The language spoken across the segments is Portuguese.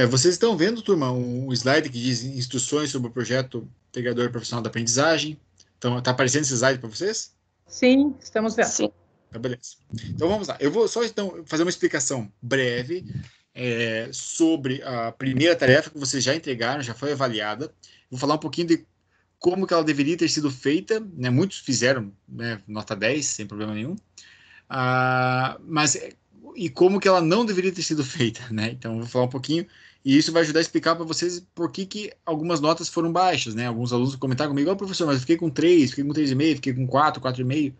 Vocês estão vendo, turma, um slide que diz instruções sobre o projeto Integrador Profissional da Aprendizagem. Então, tá aparecendo esse slide para vocês? Sim, estamos vendo. Sim. Tá, beleza. Então, vamos lá. Eu vou só, então, fazer uma explicação breve sobre a primeira tarefa que vocês já entregaram, já foi avaliada. Vou falar um pouquinho de como que ela deveria ter sido feita, né? Muitos fizeram, né, nota 10, sem problema nenhum. Mas e como que ela não deveria ter sido feita, né? Então, eu vou falar um pouquinho e isso vai ajudar a explicar para vocês por que algumas notas foram baixas, né? Alguns alunos comentaram comigo, professor, mas eu fiquei com 3, fiquei com 3,5, fiquei com 4, 4,5.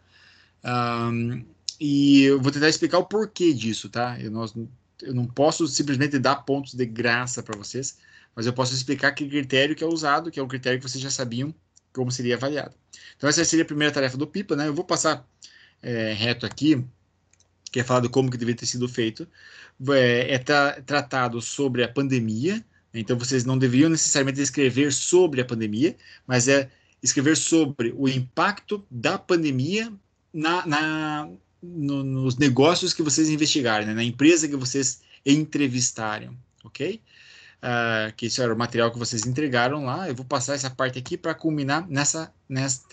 E eu vou tentar explicar o porquê disso, tá? Eu não posso simplesmente dar pontos de graça para vocês, mas eu posso explicar que critério que é usado, que é um critério que vocês já sabiam como seria avaliado. Então, essa seria a primeira tarefa do PIPA, né? Eu vou passar reto aqui, que é falar de como que deveria ter sido feito. Tratado sobre a pandemia, né? Então vocês não deveriam necessariamente escrever sobre a pandemia, mas escrever sobre o impacto da pandemia nos negócios que vocês investigarem, né? Na empresa que vocês entrevistarem, ok? Que isso era o material que vocês entregaram lá. Eu vou passar essa parte aqui para culminar nesta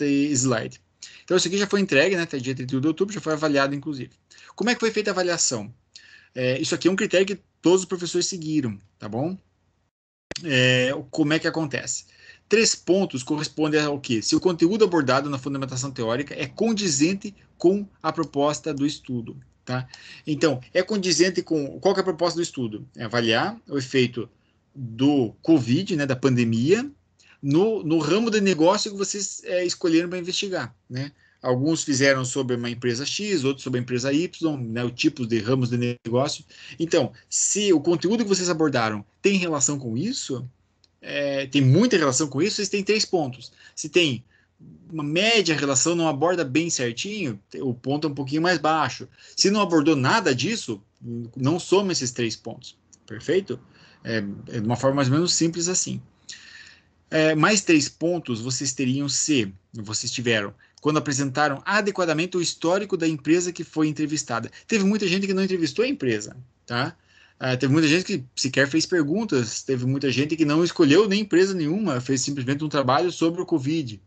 slide. Então, isso aqui já foi entregue, né? Até dia 31 de outubro, já foi avaliado, inclusive. Como é que foi feita a avaliação? Isso aqui é um critério que todos os professores seguiram, tá bom? Como é que acontece? 3 pontos correspondem ao quê? Se o conteúdo abordado na fundamentação teórica é condizente com a proposta do estudo, tá? Então, é condizente com... Qual que é a proposta do estudo? É avaliar o efeito do Covid, né, da pandemia, no ramo de negócio que vocês escolheram para investigar, né? Alguns fizeram sobre uma empresa X, outros sobre a empresa Y, né, o tipo de ramos de negócio. Então, se o conteúdo que vocês abordaram tem relação com isso, tem muita relação com isso, vocês têm 3 pontos. Se tem uma média relação, não aborda bem certinho, o ponto é um pouquinho mais baixo. Se não abordou nada disso, não soma esses 3 pontos. Perfeito? De uma forma mais ou menos simples assim. Mais 3 pontos vocês teriam se vocês tiveram quando apresentaram adequadamente o histórico da empresa que foi entrevistada. Teve muita gente que não entrevistou a empresa, tá? Teve muita gente que sequer fez perguntas, teve muita gente que não escolheu nem empresa nenhuma, fez simplesmente um trabalho sobre o Covid,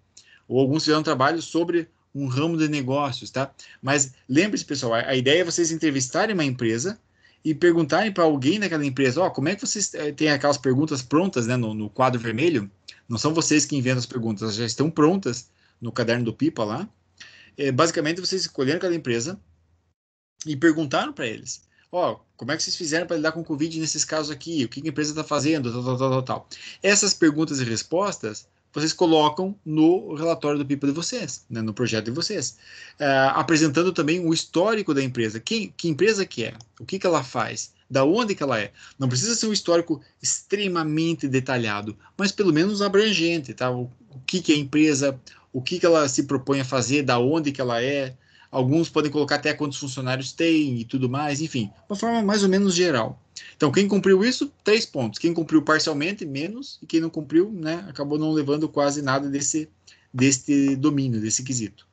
ou alguns fizeram um trabalho sobre um ramo de negócios, tá? Mas lembre-se, pessoal, a ideia é vocês entrevistarem uma empresa e perguntarem para alguém daquela empresa, como é que vocês têm aquelas perguntas prontas, né, no quadro vermelho? Não são vocês que inventam as perguntas, elas já estão prontas no caderno do Pipa lá. Basicamente, vocês escolheram aquela empresa e perguntaram para eles, como é que vocês fizeram para lidar com o Covid nesses casos aqui? O que a empresa está fazendo? Tal, tal, tal, tal, tal. Essas perguntas e respostas vocês colocam no relatório do PIPA de vocês, né, no projeto de vocês, apresentando também o histórico da empresa. Que empresa que é? O que ela faz? Da onde que ela é? Não precisa ser um histórico extremamente detalhado, mas pelo menos abrangente, tá? O que é a empresa, o que ela se propõe a fazer, da onde que ela é. Alguns podem colocar até quantos funcionários tem e tudo mais, enfim, uma forma mais ou menos geral. Então, quem cumpriu isso, 3 pontos. Quem cumpriu parcialmente, menos. E quem não cumpriu, né, acabou não levando quase nada deste domínio, desse quesito.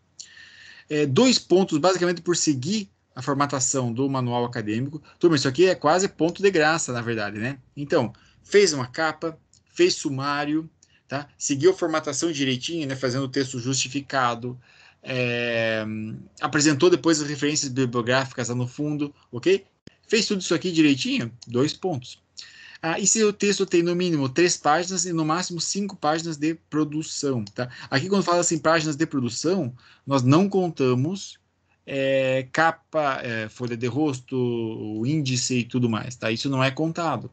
2 pontos, basicamente, por seguir a formatação do manual acadêmico. Turma, isso aqui é quase ponto de graça, na verdade, né? Então, fez uma capa, fez sumário, tá? Seguiu a formatação direitinho, né, fazendo o texto justificado, apresentou depois as referências bibliográficas lá no fundo, ok? Fez tudo isso aqui direitinho? 2 pontos. E se o texto tem no mínimo 3 páginas e no máximo 5 páginas de produção, tá? Aqui quando fala assim páginas de produção, nós não contamos capa, folha de rosto, o índice e tudo mais, tá? Isso não é contado.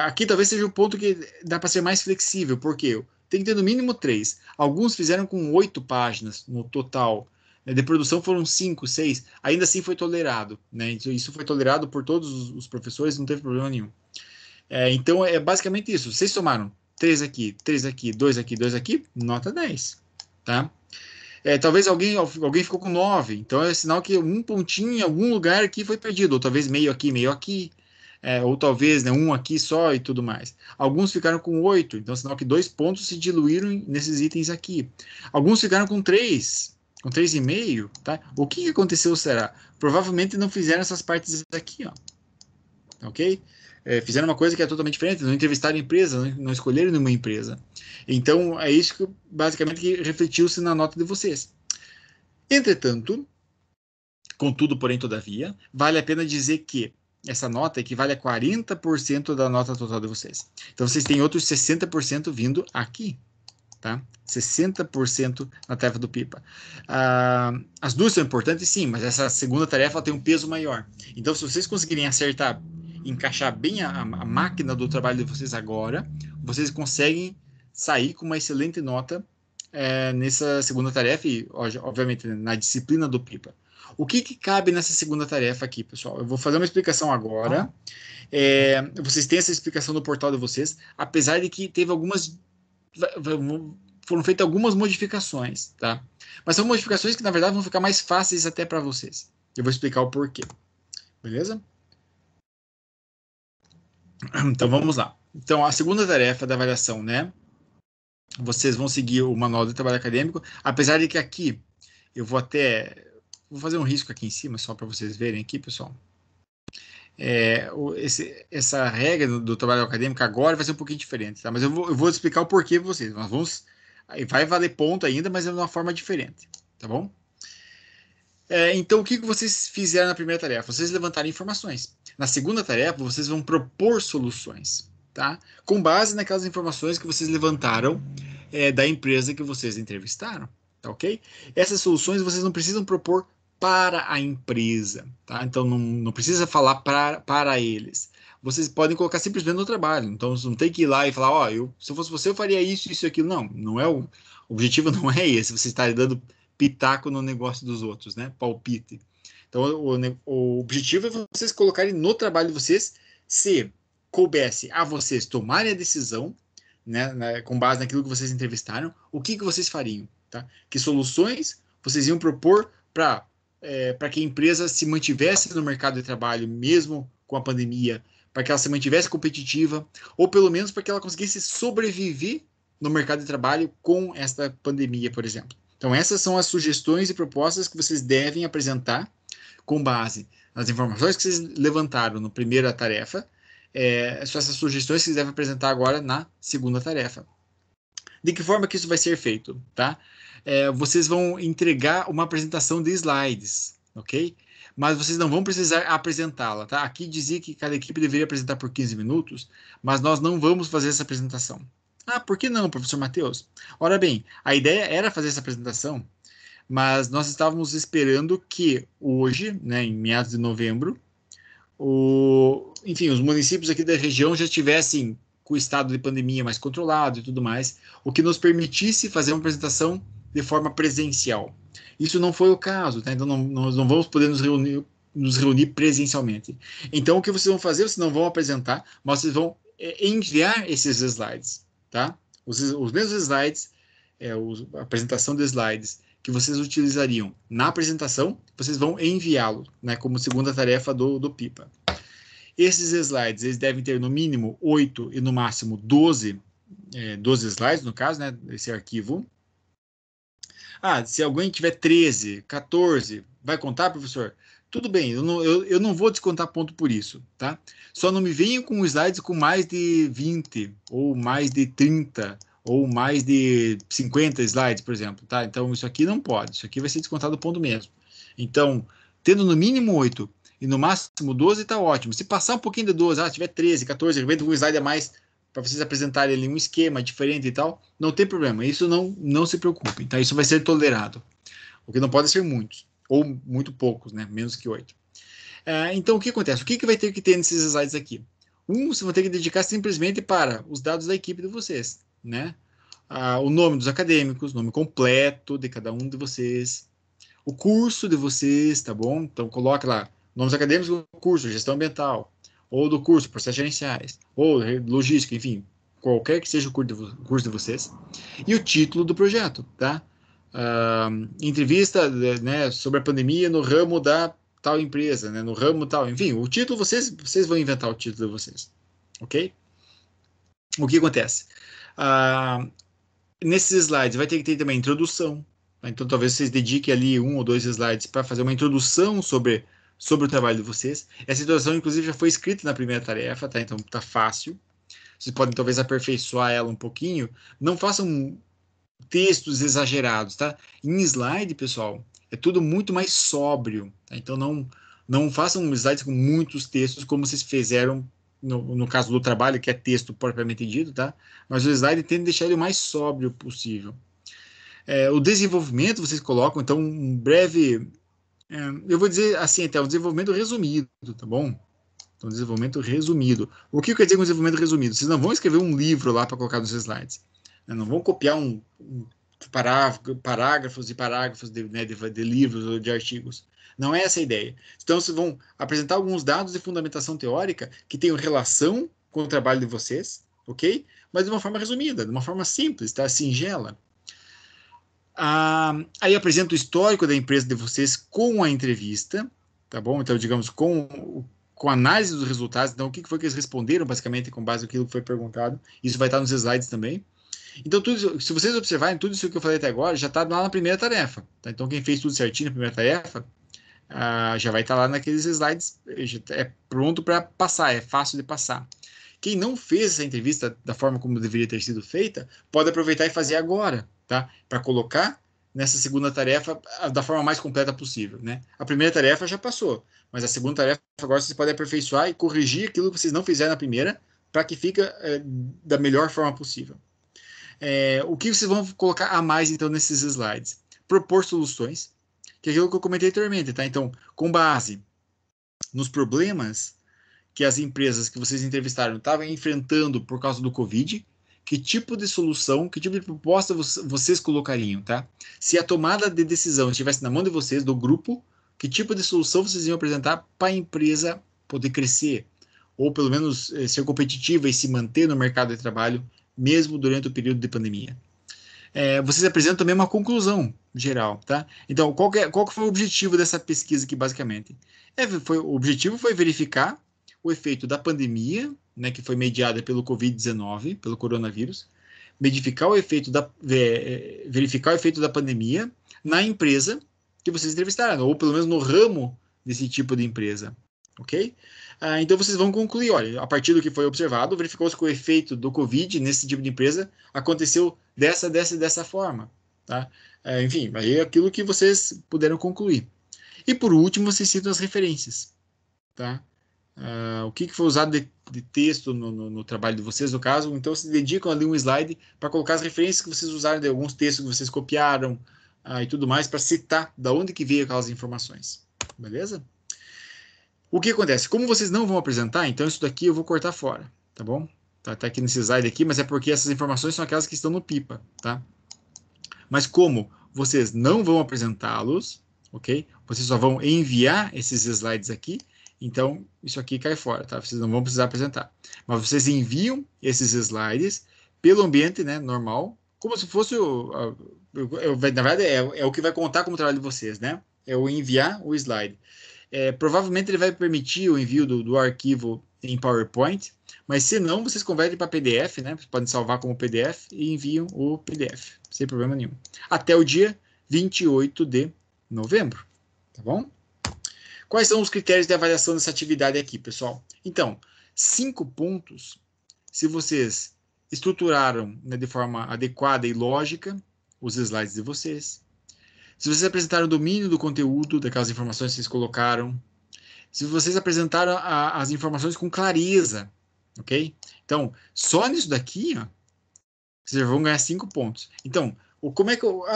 Aqui talvez seja o ponto que dá para ser mais flexível, porque tem que ter no mínimo 3. Alguns fizeram com 8 páginas no total. De produção foram 5, 6. Ainda assim foi tolerado, né? Isso foi tolerado por todos os professores, não teve problema nenhum. Então, é basicamente isso. Vocês somaram 3 aqui, 3 aqui, 2 aqui, 2 aqui, nota 10. Tá? Talvez alguém ficou com 9. Então, é sinal que um pontinho em algum lugar aqui foi perdido. Ou talvez meio aqui. Ou talvez, né, um aqui só e tudo mais. Alguns ficaram com 8. Então, é sinal que 2 pontos se diluíram nesses itens aqui. Alguns ficaram com 3. Com 3,5. Tá? O que aconteceu será? Provavelmente não fizeram essas partes aqui. Ó. Ok? fizeram uma coisa que é totalmente diferente, não entrevistaram a empresa, não escolheram nenhuma empresa. Então, é isso que basicamente que refletiu-se na nota de vocês. Entretanto, contudo, porém, todavia, vale a pena dizer que essa nota equivale a 40% da nota total de vocês. Então, vocês têm outros 60% vindo aqui, tá? 60% na tarefa do PIPA. As duas são importantes, sim, mas essa segunda tarefa tem um peso maior. Então, se vocês conseguirem acertar, encaixar bem a máquina do trabalho de vocês agora, vocês conseguem sair com uma excelente nota nessa segunda tarefa e, obviamente, na disciplina do PIPA. O que cabe nessa segunda tarefa aqui, pessoal? Eu vou fazer uma explicação agora. Vocês têm essa explicação no portal de vocês, apesar de que teve algumas... Foram feitas algumas modificações, tá? Mas são modificações que, na verdade, vão ficar mais fáceis até para vocês. Eu vou explicar o porquê. Beleza? Então, vamos lá. Então, a segunda tarefa da avaliação, né? Vocês vão seguir o Manual de Trabalho Acadêmico, apesar de que aqui eu vou fazer um risco aqui em cima, só para vocês verem aqui, pessoal. Essa regra do trabalho acadêmico agora vai ser um pouquinho diferente, tá? Mas eu vou explicar o porquê para vocês. Vai valer ponto ainda, mas é de uma forma diferente, tá bom? Então, o que vocês fizeram na primeira tarefa? Vocês levantaram informações. Na segunda tarefa, vocês vão propor soluções, tá? Com base naquelas informações que vocês levantaram da empresa que vocês entrevistaram, tá ok? Essas soluções vocês não precisam propor para a empresa, tá? Então, não precisa falar para eles. Vocês podem colocar simplesmente no trabalho. Então, você não tem que ir lá e falar, se eu fosse você, eu faria isso, isso e aquilo. Não é o objetivo não é esse. Você está dando pitaco no negócio dos outros, né? Palpite. Então, o objetivo é vocês colocarem no trabalho de vocês, se coubesse a vocês tomarem a decisão, né, com base naquilo que vocês entrevistaram, o que vocês fariam, tá? Que soluções vocês iam propor para que a empresa se mantivesse no mercado de trabalho, mesmo com a pandemia, para que ela se mantivesse competitiva, ou pelo menos para que ela conseguisse sobreviver no mercado de trabalho com esta pandemia, por exemplo. Então, essas são as sugestões e propostas que vocês devem apresentar com base nas informações que vocês levantaram na primeira tarefa. São essas sugestões que vocês devem apresentar agora na segunda tarefa. De que forma que isso vai ser feito, tá? Vocês vão entregar uma apresentação de slides, ok? Mas vocês não vão precisar apresentá-la, tá? Aqui dizia que cada equipe deveria apresentar por 15 minutos, mas nós não vamos fazer essa apresentação. Por que não, professor Matheus? Ora bem, a ideia era fazer essa apresentação, mas nós estávamos esperando que hoje, né, em meados de novembro, enfim, os municípios aqui da região já estivessem com o estado de pandemia mais controlado e tudo mais, o que nos permitisse fazer uma apresentação de forma presencial. Isso não foi o caso, tá? Então nós não vamos poder nos reunir presencialmente. Então o que vocês vão fazer? Vocês não vão apresentar, mas vocês vão enviar esses slides, tá? Os mesmos slides, a apresentação de slides que vocês utilizariam na apresentação, vocês vão enviá-lo, né, como segunda tarefa do PIPA. Esses slides, eles devem ter no mínimo 8 e no máximo 12 slides, no caso, né, desse arquivo. Se alguém tiver 13, 14, vai contar, professor? Tudo bem, eu não vou descontar ponto por isso, tá? Só não me venham com slides com mais de 20, ou mais de 30, ou mais de 50 slides, por exemplo, tá? Então, isso aqui não pode, isso aqui vai ser descontado ponto mesmo. Então, tendo no mínimo 8 e no máximo 12, tá ótimo. Se passar um pouquinho de 12, tiver 13, 14, vem com um slide a mais para vocês apresentarem ali um esquema diferente e tal, não tem problema, isso não se preocupem, tá? Isso vai ser tolerado. O que não pode ser muitos, ou muito poucos, né? Menos que 8. Então, o que acontece? O que vai ter que ter nesses slides aqui? Você vai ter que dedicar simplesmente para os dados da equipe de vocês, né? O nome dos acadêmicos, nome completo de cada um de vocês, o curso de vocês, tá bom? Então, coloque lá, nomes acadêmicos do curso, gestão ambiental, ou do curso, processos gerenciais, ou logística, enfim, qualquer que seja o curso de vocês, e o título do projeto, tá? Entrevista, né, sobre a pandemia no ramo da tal empresa, né, no ramo tal, enfim, o título vocês vão inventar o título de vocês, ok? O que acontece? Nesses slides vai ter que ter também introdução, tá? Então talvez vocês dediquem ali 1 ou 2 slides para fazer uma introdução sobre sobre o trabalho de vocês. Essa introdução, inclusive, já foi escrita na primeira tarefa, tá? Então tá fácil. Vocês podem talvez aperfeiçoar ela um pouquinho. Não façam textos exagerados, tá? Em slide, pessoal, é tudo muito mais sóbrio, tá? Então não façam slides com muitos textos como vocês fizeram no caso do trabalho, que é texto propriamente dito, tá? Mas o slide tenta deixar ele o mais sóbrio possível. O desenvolvimento vocês colocam, então, um breve, eu vou dizer assim, até um desenvolvimento resumido, tá bom? Então, desenvolvimento resumido. O que eu quero dizer com desenvolvimento resumido? Vocês não vão escrever um livro lá para colocar nos slides. Né? Não vão copiar parágrafos e parágrafos de livros ou de artigos. Não é essa a ideia. Então, vocês vão apresentar alguns dados de fundamentação teórica que tenham relação com o trabalho de vocês, ok? Mas de uma forma resumida, de uma forma simples, tá? Singela. Aí apresento o histórico da empresa de vocês com a entrevista, tá bom? Então, digamos, com análise dos resultados. Então, o que foi que eles responderam, basicamente, com base naquilo que foi perguntado. Isso vai estar nos slides também. Então, se vocês observarem, tudo isso que eu falei até agora já está lá na primeira tarefa. Tá? Então, quem fez tudo certinho na primeira tarefa, já vai estar lá naqueles slides, já é pronto para passar, é fácil de passar. Quem não fez essa entrevista da forma como deveria ter sido feita, pode aproveitar e fazer agora, tá? Para colocar nessa segunda tarefa da forma mais completa possível, né? A primeira tarefa já passou, mas a segunda tarefa agora vocês podem aperfeiçoar e corrigir aquilo que vocês não fizeram na primeira, para que fique da melhor forma possível. O que vocês vão colocar a mais, então, nesses slides? Propor soluções, que é aquilo que eu comentei anteriormente, tá? Então, com base nos problemas que as empresas que vocês entrevistaram estavam enfrentando por causa do Covid, que tipo de solução, que tipo de proposta vocês colocariam, tá? Se a tomada de decisão estivesse na mão de vocês, do grupo, que tipo de solução vocês iam apresentar para a empresa poder crescer, ou pelo menos ser competitiva e se manter no mercado de trabalho, mesmo durante o período de pandemia. Vocês apresentam também uma conclusão geral, tá? Então, qual que foi o objetivo dessa pesquisa aqui, basicamente? O objetivo foi verificar o efeito da pandemia, né, que foi mediada pelo Covid-19, pelo coronavírus, verificar o efeito da pandemia na empresa que vocês entrevistaram, ou pelo menos no ramo desse tipo de empresa, ok? Então vocês vão concluir, olha, a partir do que foi observado, verificou-se que o efeito do Covid nesse tipo de empresa aconteceu dessa forma, tá? Enfim, aí é aquilo que vocês puderam concluir. E por último, vocês citam as referências, tá? O que foi usado de texto no trabalho de vocês, no caso. Então, se dedicam ali um slide para colocar as referências que vocês usaram de alguns textos que vocês copiaram e tudo mais, para citar da onde que veio aquelas informações. Beleza? O que acontece? Como vocês não vão apresentar, então isso daqui eu vou cortar fora, tá bom? Tá aqui nesse slide aqui, mas é porque essas informações são aquelas que estão no pipa, tá? Mas como vocês não vão apresentá-los, ok? Vocês só vão enviar esses slides aqui, então isso aqui cai fora, tá? Vocês não vão precisar apresentar. Mas vocês enviam esses slides pelo ambiente, né, normal, como se fosse na verdade é o que vai contar como trabalho de vocês, né? É o enviar o slide. Provavelmente ele vai permitir o envio do arquivo em PowerPoint, mas se não, vocês convertem para PDF, né? Vocês podem salvar como PDF e enviam o PDF, sem problema nenhum. Até o dia 28 de novembro, tá bom? Quais são os critérios de avaliação dessa atividade aqui, pessoal? Então, 5 pontos, se vocês estruturaram, né, de forma adequada e lógica os slides de vocês, se vocês apresentaram o domínio do conteúdo daquelas informações que vocês colocaram, se vocês apresentaram as informações com clareza, ok? Então, só nisso daqui, ó, vocês vão ganhar 5 pontos. Então,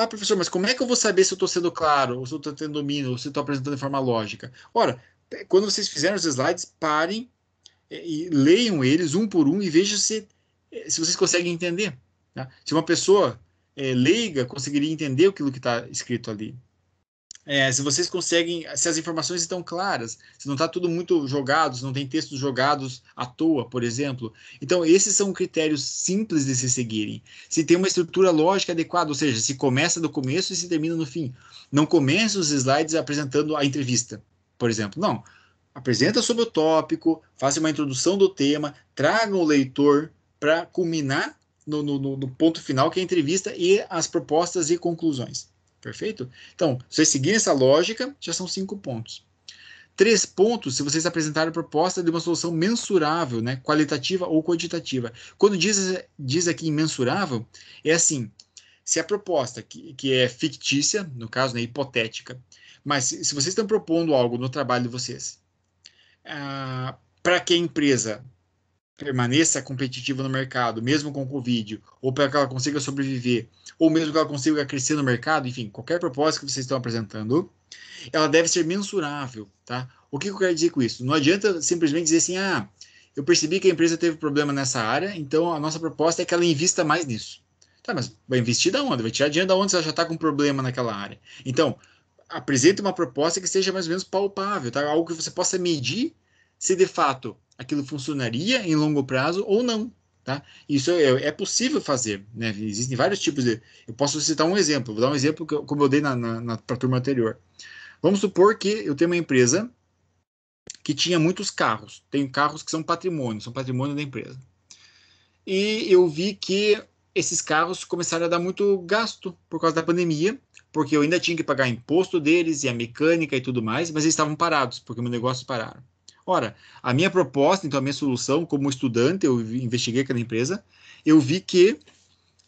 professor, mas como é que eu vou saber se eu estou sendo claro, ou se eu estou tendo domínio, ou se eu estou apresentando de forma lógica? Ora, quando vocês fizerem os slides, parem e leiam eles um por um e vejam se vocês conseguem entender. Tá? Se uma pessoa leiga conseguiria entender aquilo que está escrito ali. Se vocês conseguem, se as informações estão claras, se não está tudo muito jogado, se não tem textos jogados à toa, por exemplo. Então, esses são critérios simples de se seguirem. Se tem uma estrutura lógica adequada, ou seja, se começa do começo e se termina no fim. Não começa os slides apresentando a entrevista, por exemplo. Não. Apresenta sobre o tópico, faça uma introdução do tema, traga o leitor para culminar no ponto final, que é a entrevista e as propostas e conclusões. Perfeito? Então, se vocês seguirem essa lógica, já são 5 pontos. 3 pontos se vocês apresentarem a proposta de uma solução mensurável, né, qualitativa ou quantitativa. Quando diz aqui mensurável, é assim, se a proposta, que é fictícia, no caso, né, hipotética, mas se vocês estão propondo algo no trabalho de vocês, para que a empresa permaneça competitiva no mercado, mesmo com o Covid, ou para que ela consiga sobreviver, ou mesmo que ela consiga crescer no mercado, enfim, qualquer proposta que vocês estão apresentando, ela deve ser mensurável, tá? O que eu quero dizer com isso? Não adianta simplesmente dizer assim, eu percebi que a empresa teve problema nessa área, então a nossa proposta é que ela invista mais nisso. Tá, mas vai investir da onde? Vai tirar dinheiro da onde se ela já está com problema naquela área? Então, apresente uma proposta que seja mais ou menos palpável, tá? Algo que você possa medir se de fato aquilo funcionaria em longo prazo ou não, tá? Isso é possível fazer, né? Existem vários tipos de. Eu posso citar um exemplo, vou dar um exemplo como eu dei para a turma anterior. Vamos supor que eu tenho uma empresa que tinha muitos carros, tem carros que são patrimônio da empresa. E eu vi que esses carros começaram a dar muito gasto por causa da pandemia, porque eu ainda tinha que pagar imposto deles e a mecânica e tudo mais, mas eles estavam parados, porque o meu negócio pararam. Ora, a minha proposta, então a minha solução, como estudante, eu investiguei aquela empresa, eu vi que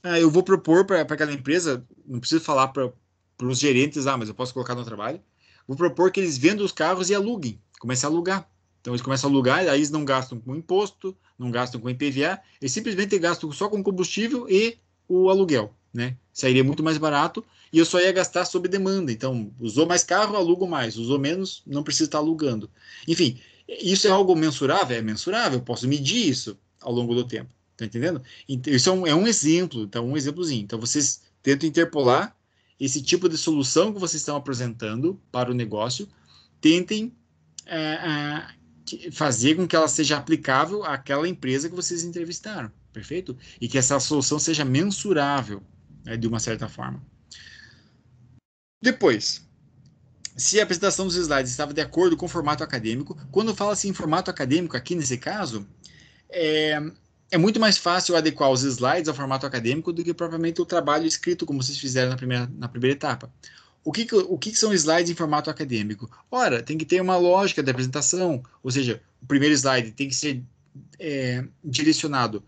eu vou propor para aquela empresa, não preciso falar para os gerentes, mas eu posso colocar no trabalho, vou propor que eles vendam os carros e aluguem, comecem a alugar. Então eles começam a alugar, aí eles não gastam com imposto, não gastam com IPVA, eles simplesmente gastam só com combustível e o aluguel, né? Sairia muito mais barato e eu só ia gastar sob demanda. Então, usou mais carro, alugo mais, usou menos, não precisa estar alugando. Enfim, isso é algo mensurável? É mensurável, eu posso medir isso ao longo do tempo. Tá entendendo? Então, isso é um exemplo, então um exemplozinho. Então vocês tentam interpolar esse tipo de solução que vocês estão apresentando para o negócio, tentem fazer com que ela seja aplicável àquela empresa que vocês entrevistaram, perfeito? E que essa solução seja mensurável, né, de uma certa forma. Depois, se a apresentação dos slides estava de acordo com o formato acadêmico, quando fala-se em formato acadêmico, aqui nesse caso, é, é muito mais fácil adequar os slides ao formato acadêmico do que propriamente o trabalho escrito, como vocês fizeram na primeira etapa. O que são slides em formato acadêmico? Ora, tem que ter uma lógica de apresentação, ou seja, o primeiro slide tem que ser direcionado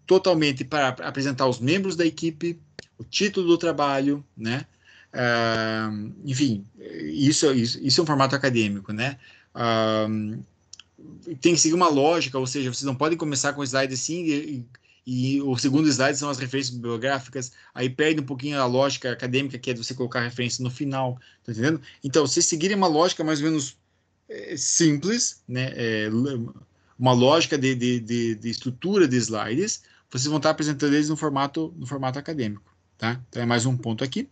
totalmente para apresentar os membros da equipe, o título do trabalho, né? Enfim, isso é um formato acadêmico, né? Tem que seguir uma lógica, ou seja, vocês não podem começar com o slide assim e o segundo slide são as referências bibliográficas, aí perde um pouquinho a lógica acadêmica, que é de você colocar a referência no final, tá entendendo? Então, se seguirem uma lógica mais ou menos simples, né, uma lógica de estrutura de slides, vocês vão estar apresentando eles no formato acadêmico, tá? Então, é mais um ponto aqui.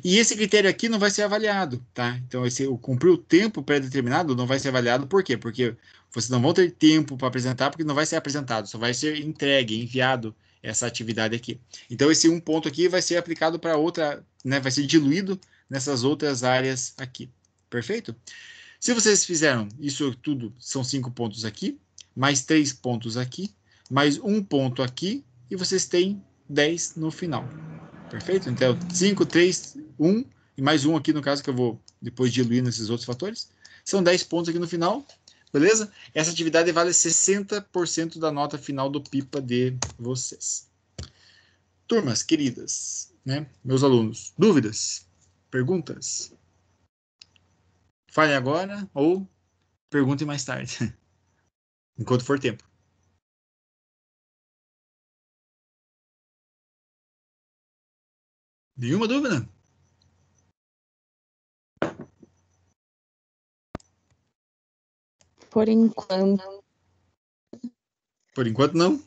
E esse critério aqui não vai ser avaliado, tá? Então, o cumprir o tempo pré-determinado não vai ser avaliado, por quê? Porque vocês não vão ter tempo para apresentar, porque não vai ser apresentado, só vai ser entregue, enviado essa atividade aqui. Então, esse um ponto aqui vai ser aplicado para outra, né? Vai ser diluído nessas outras áreas aqui. Perfeito? Se vocês fizeram isso tudo, são 5 pontos aqui, mais 3 pontos aqui, mais um ponto aqui, e vocês têm 10 no final. Perfeito? Então, 5, 3, 1, e mais um aqui no caso que eu vou depois diluir nesses outros fatores. São 10 pontos aqui no final, beleza? Essa atividade vale 60% da nota final do PIPA de vocês. Turmas queridas, né? Meus alunos, dúvidas? Perguntas? Falem agora ou perguntem mais tarde, enquanto for tempo. Nenhuma dúvida? Por enquanto. Por enquanto, não.